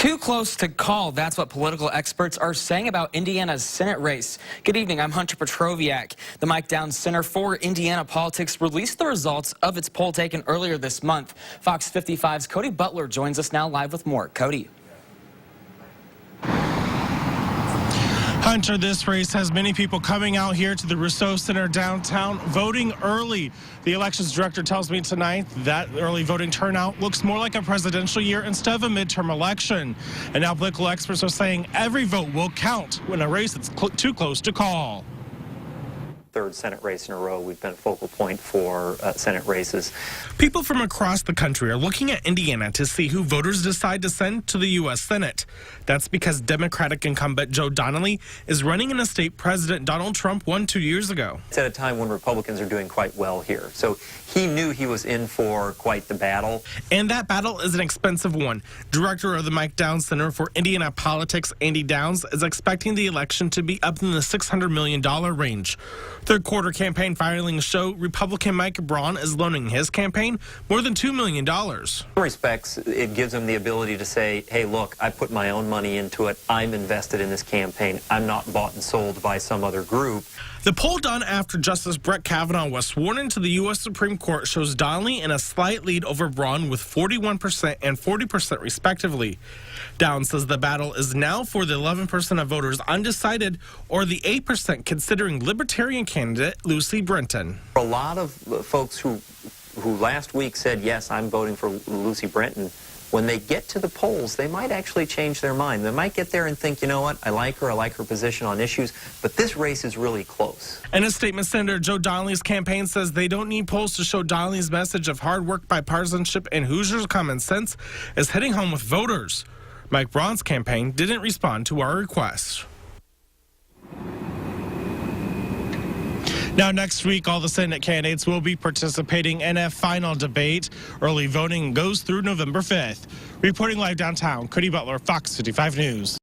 Too close to call. That's what political experts are saying about Indiana's Senate race. Good evening. I'm Hunter Petroviak. The Mike Downs Center for Indiana Politics released the results of its poll taken earlier this month. Fox 55's Cody Butler joins us now live with more. Cody. Hunter, this race has many people coming out here to the Rousseau Center downtown voting early. The elections director tells me tonight that early voting turnout looks more like a presidential year instead of a midterm election. And now political experts are saying every vote will count when a race is too close to call. Third Senate race in a row. We've been a focal point for Senate races. People from across the country are looking at Indiana to see who voters decide to send to the U.S. Senate. That's because Democratic incumbent Joe Donnelly is running in a state President Donald Trump won 2 years ago. It's at a time when Republicans are doing quite well here. So he knew he was in for quite the battle. And that battle is an expensive one. Director of the Mike Downs Center for Indiana Politics, Andy Downs, is expecting the election to be up in the $600 million range. Third quarter campaign filings show Republican Mike Braun is loaning his campaign more than $2 million. In some respects, it gives him the ability to say, hey, look, I put my own money into it. I'm invested in this campaign. I'm not bought and sold by some other group. The poll done after Justice Brett Kavanaugh was sworn into the U.S. Supreme Court shows Donnelly in a slight lead over Braun with 41% and 40% respectively. Downs says the battle is now for the 11% of voters undecided or the 8% considering Libertarian candidate Lucy Brenton. A lot of folks who last week said, yes, I'm voting for Lucy Brenton, when they get to the polls, they might actually change their mind. They might get there and think, you know what, I like her position on issues, but this race is really close. In a statement, Senator Joe Donnelly's campaign says they don't need polls to show Donnelly's message of hard work, bipartisanship, and Hoosiers' common sense is hitting home with voters. Mike Braun's campaign didn't respond to our request. Now, next week, all the Senate candidates will be participating in a final debate. Early voting goes through November 5th. Reporting live downtown, Cody Butler, Fox 55 News.